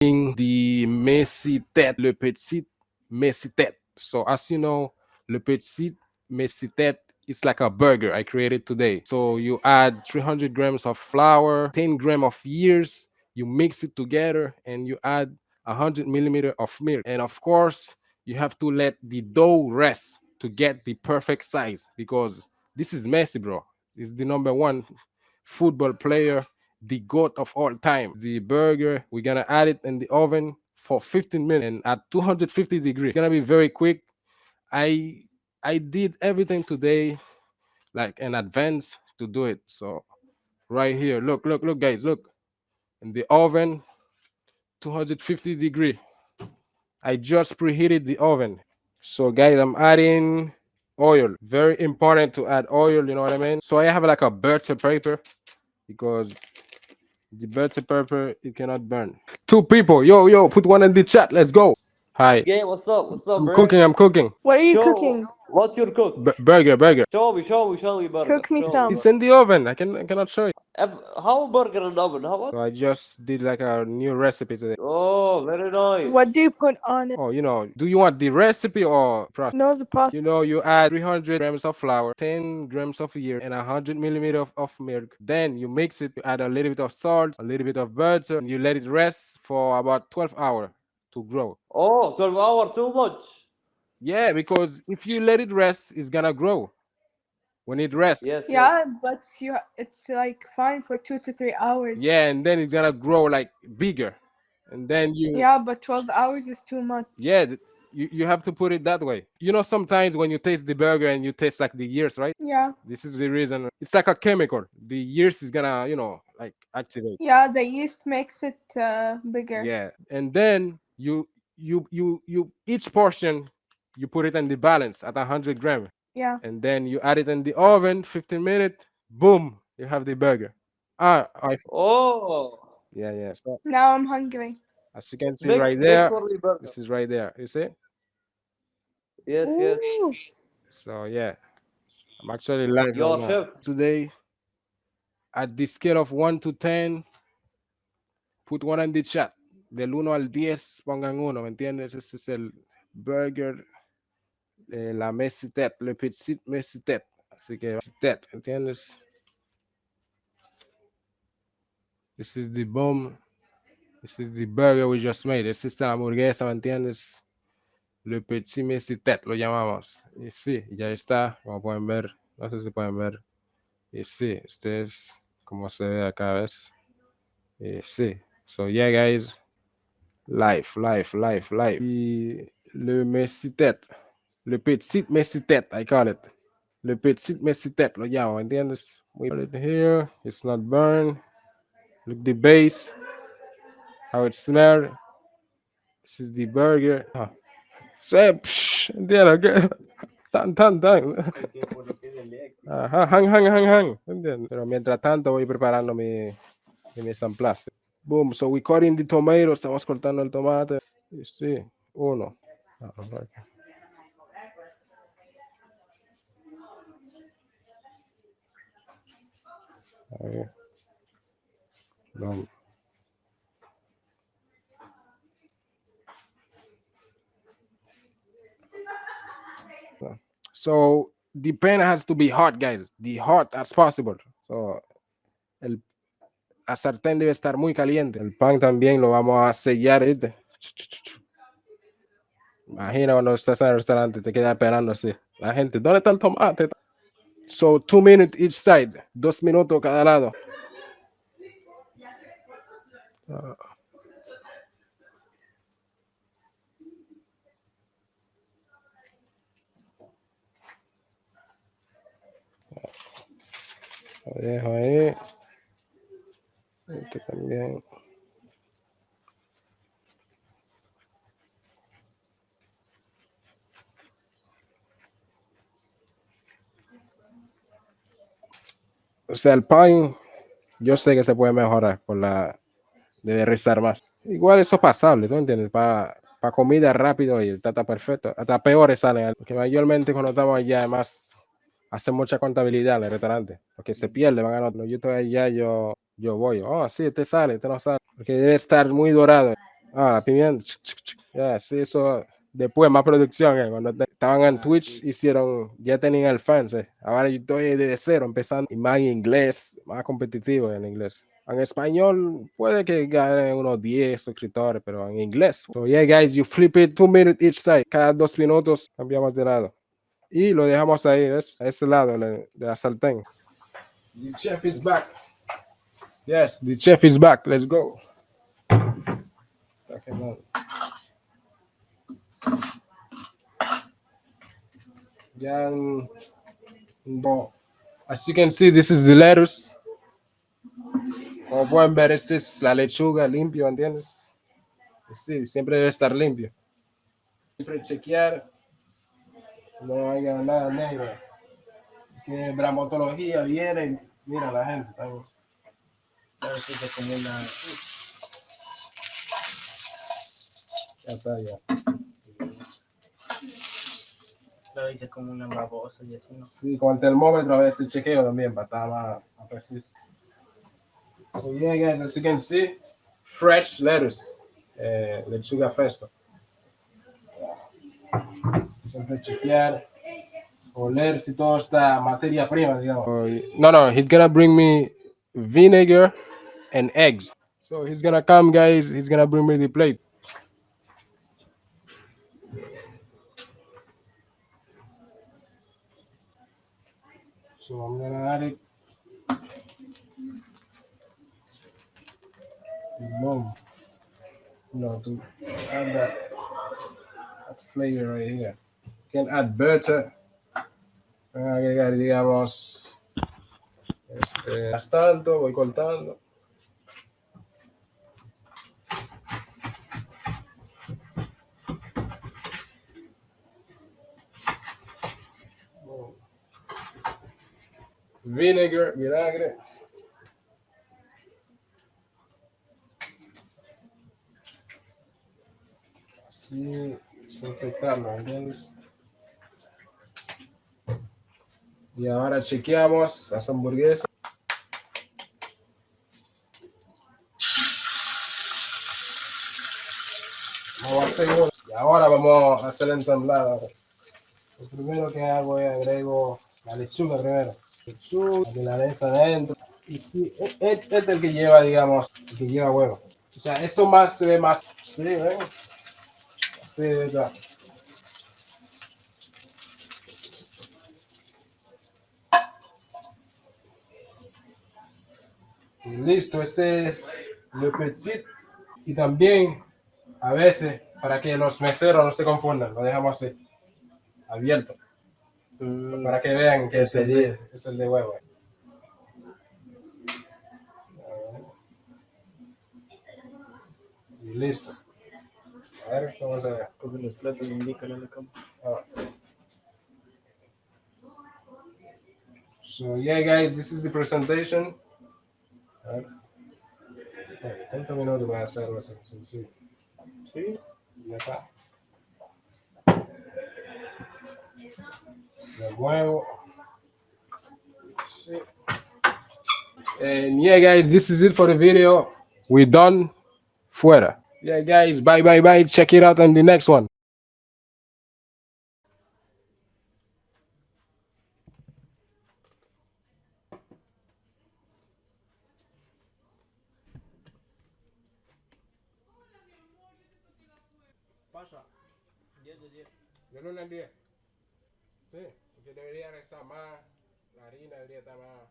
the Messittet, le Petit Messittet. So as you know, le Petit Messittet is like a burger I created today. So you add 300 grams of flour, 10 grams of years, you mix it together, and you add 100 millimeter of milk. And of course, you have to let the dough rest to get the perfect size because this is Messi, bro. He's the number one football player, the goat of all time. The burger, we're gonna add it in the oven for 15 minutes and at 250 degrees. It's gonna be very quick. I I did everything today like in advance to do it. So right here, look, guys, look in the oven, 250 degree. I just preheated the oven. So guys, I'm adding oil. Very important to add oil, you know what I mean? So I have like a butter paper because the butter paper it cannot burn. Two people, yo, put one in the chat. Let's go. Hi, Yeah, what's up? What's up, I'm bro? cooking. I'm cooking. What are you Show cooking? what's your cook? Burger. Show me burger. Cook me Show me some. It's burger. in the oven. I cannot show you. How burger in the oven? How what? So I just did like a new recipe today. Oh, very What do nice. you put on it? Oh, do you want the recipe or process? Know the process. You add 300 grams of flour, 10 grams of yeast, and 100 millimeter of milk. Then you mix it. You add a little bit of salt, a little bit of butter, and you let it rest for about 12 hours to grow. Oh, 12 hour too much. Yeah, because if you let it rest, it's gonna grow when it rests. Yes. Yeah, but it's like fine for 2 to 3 hours. Yeah, and then it's gonna grow like bigger, and then Yeah, but 12 hours is too much. yeah, you have to put it that way. Sometimes when you taste the burger and you taste like the years, right? Yeah. This is the reason. It's like a chemical. The years is gonna, like activate. Yeah, the yeast makes it bigger. Yeah, and then you each portion you put it in the balance at 100 grams, Yeah. and then you add it in the oven 15 minutes. Boom, you have the burger. Oh, Yeah. So Now I'm hungry. as you can see right make there, for me burger. this is right there. You see? Yes. Ooh. So yeah, I'm actually live right Your now. chef. Today, at the scale of 1 to 10, put one in the chat. Del 1 al 10, pongan uno, ¿me entiendes? Este es el burger, la Messittet, le Petit Messittet. Así que, Messittet, ¿entiendes? This is the bomb. This is the burger we just made. Esta es la hamburguesa, ¿me entiendes? Le Petit Messittet lo llamamos. Y sí, ya está, como pueden ver. No sé si pueden ver. Y sí, este es como se ve acá, ¿ves? Y sí. So yeah, guys. Live. Le Messittet. Le Petit Messittet, I call it. Le Petit Messittet lo llamo, ¿entiendes? We put it here. It's not burned. Look the base. How it smells. This is the burger. ¿Entiendes? Tan. Ajá, hang. ¿Entiendes? Pero mientras tanto voy preparando mi mise en place. Boom, so we cutting the tomato. Estamos cortando el tomate. Y sí, uno. Ahí. No. So the pan has to be hot, guys. The hot as possible. So la sartén debe estar muy caliente. El pan también lo vamos a sellar, ¿viste? Imagina cuando estás en el restaurante, te quedas esperando así. La gente, ¿dónde está el tomate? So 2 minutes each side. 2 minutos cada lado. Lo dejo ahí. Este también. O sea, el pan, yo sé que se puede mejorar debe rizar más. Igual eso es pasable, ¿tú entiendes? Para comida rápido y está perfecto. Hasta peores salen. Porque mayormente cuando estamos allá, además, hacen mucha contabilidad en el restaurante. Porque se pierde, van a no, yo estoy allá, yo voy. Oh, sí, este sale, este no sale. Porque debe estar muy dorado. Ah, la pimienta. Ya, sí, eso. Después más producción, cuando estaban en Twitch, sí. hicieron, ya tenían el fans. Ahora yo estoy desde cero, empezando. Y más en inglés, más competitivo en inglés. En español puede que gane unos 10 suscriptores, pero en inglés. So yeah, guys, you flip it 2 minutes each side. Cada 2 minutos cambiamos de lado. Y lo dejamos ahí, ¿ves? A ese lado de la sartén. The chef is back. Yes, the chef is back. Let's go. Ya, no. As you can see, this is the lettuce. Como pueden ver, esta es la lechuga limpio, ¿entiendes? Sí, siempre debe estar limpio. Siempre chequear, no haya nada negro. Que dramatología viene, mira la gente. Ya está, ya. Lo dice como una babosa y así, ¿no? Sí, con el termómetro a veces chequeo también para estar más preciso. So yeah, guys, as you can see, fresh lettuce, lechuga fresca. Siempre chequear, oler si todo está materia prima, digamos. No, he's gonna bring me vinegar and eggs. So he's gonna come, guys. He's gonna bring me the plate. So I'm gonna add it. Boom. To add that flavor right here. You can add butter. Agregar, digamos, tanto, voy cortando. Vinegar, vinagre. Así, desinfectarlo, ¿entiendes? Y ahora chequeamos las hamburguesas. Vamos a hacer una. Y ahora vamos a hacer el ensamblado. Lo primero que hago es agrego la lechuga primero. Lechuga, la milanesa adentro. Y sí, este es el que lleva, digamos, el que lleva huevo. O sea, esto más se ve más. Sí, ¿ven? Así de verdad. Y listo, este es le Petit. Y también, a veces, para que los meseros no se confundan, lo dejamos así, abierto. Para que vean que es el de huevo. Y listo. A ver, vamos a ver. Coge los platos y indícale a la cámara. So yeah, guys, this is the presentation. A ver. 30 minutos para hacerlo así, sencillo. Sí, ya está. El huevo. Sí. And yeah, guys, this is it for the video. We're done. Fuera. Yeah, guys, bye, bye, bye. Check it out on the next one. Pasa. 10 de 10. De lunes al 10. Sí, porque debería estar más. La harina debería estar más.